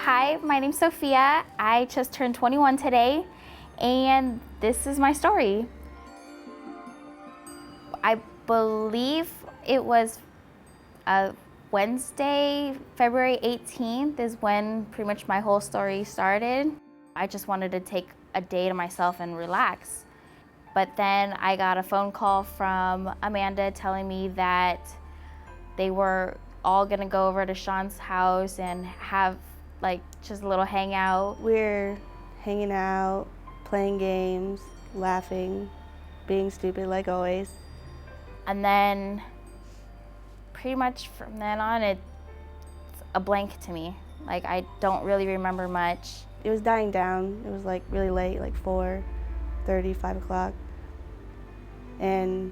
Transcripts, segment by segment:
Hi, my name's Sophia. I just turned 21 today, and this is my story. I believe it was Wednesday, February 18th is when pretty much my whole story started. I just wanted to take a day to myself and relax. But then I got a phone call from Amanda telling me that they were all gonna go over to Sean's house and have like just a little hangout. We're hanging out, playing games, laughing, being stupid like always. And then pretty much from then on, it's a blank to me. Like, I don't really remember much. It was dying down. It was like really late, like 4:30, 5 o'clock. And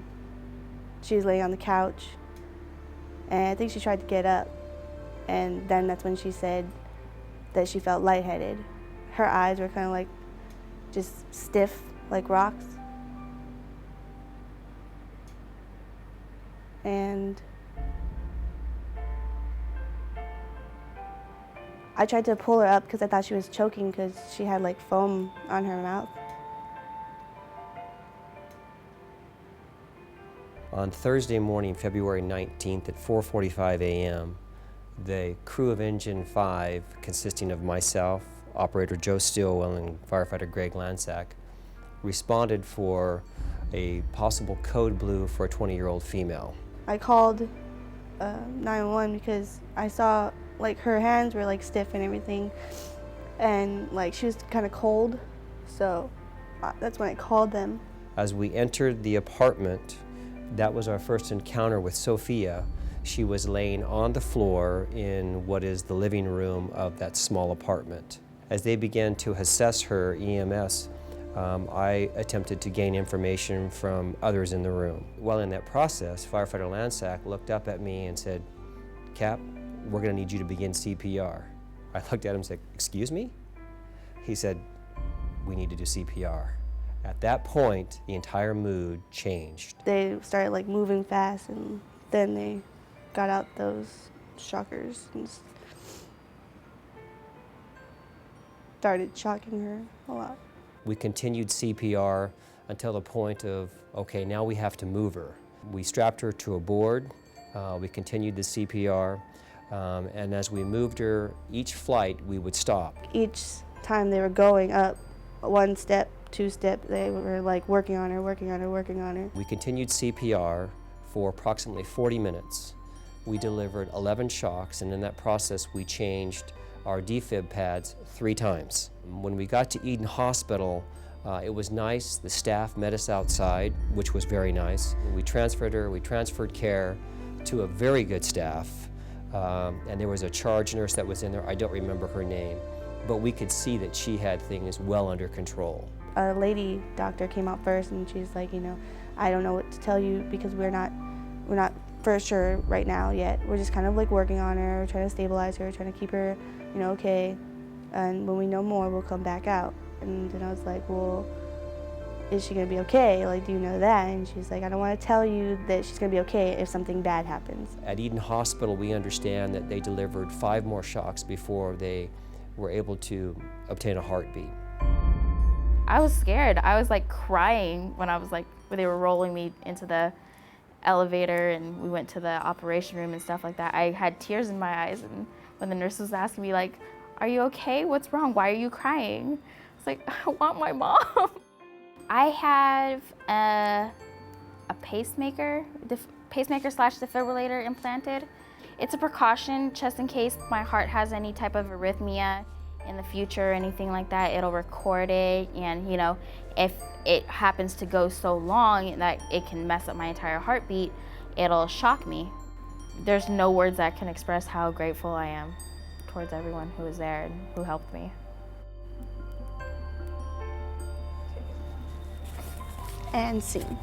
she was laying on the couch. And I think she tried to get up. And then that's when she said that she felt lightheaded. Her eyes were kind of like just stiff, like rocks. And I tried to pull her up because I thought she was choking because she had like foam on her mouth. On Thursday morning, February 19th at 4:45 a.m., the crew of Engine 5, consisting of myself, Operator Joe Stillwell, and firefighter Greg Lansack, responded for a possible code blue for a 20-year-old female. I called 911 because I saw like her hands were like stiff and everything, and like she was kind of cold, so that's when I called them. As we entered the apartment, that was our first encounter with Sophia. She was laying on the floor in what is the living room of that small apartment. As they began to assess her EMS, I attempted to gain information from others in the room. While in that process, firefighter Lansack looked up at me and said, "Cap, we're going to need you to begin CPR." I looked at him and said, "Excuse me?" He said, "We need to do CPR." At that point, the entire mood changed. They started like moving fast, and then they got out those shockers and started shocking her a lot. We continued CPR until the point of, okay, now we have to move her. We strapped her to a board, we continued the CPR, and as we moved her, each flight we would stop. Each time they were going up, one step, two step, they were like working on her, working on her, working on her. We continued CPR for approximately 40 minutes. We delivered 11 shocks, and in that process we changed our defib pads 3 times. When we got to Eden Hospital, it was nice. The staff met us outside, which was very nice. We transferred her, we transferred care to a very good staff, and there was a charge nurse that was in there. I don't remember her name, but we could see that she had things well under control. A lady doctor came out first, and she's like, you know, I don't know what to tell you because we're not for sure right now yet. We're just kind of like working on her, trying to stabilize her, trying to keep her, you know, okay. And when we know more, we'll come back out. And then I was like, well, is she gonna be okay? Like, do you know that? And she's like, I don't want to tell you that she's gonna be okay if something bad happens. At Eden Hospital, we understand that they delivered 5 more shocks before they were able to obtain a heartbeat. I was scared. I was like crying when they were rolling me into the elevator and we went to the operation room and stuff like that. I had tears in my eyes, and when the nurse was asking me like, "Are you okay? What's wrong? Why are you crying?" I was like, "I want my mom." I have a pacemaker slash defibrillator implanted. It's a precaution just in case my heart has any type of arrhythmia in the future or anything like that. It'll record it, and you know, if it happens to go so long that it can mess up my entire heartbeat, it'll shock me. There's no words that can express how grateful I am towards everyone who was there and who helped me. And scene.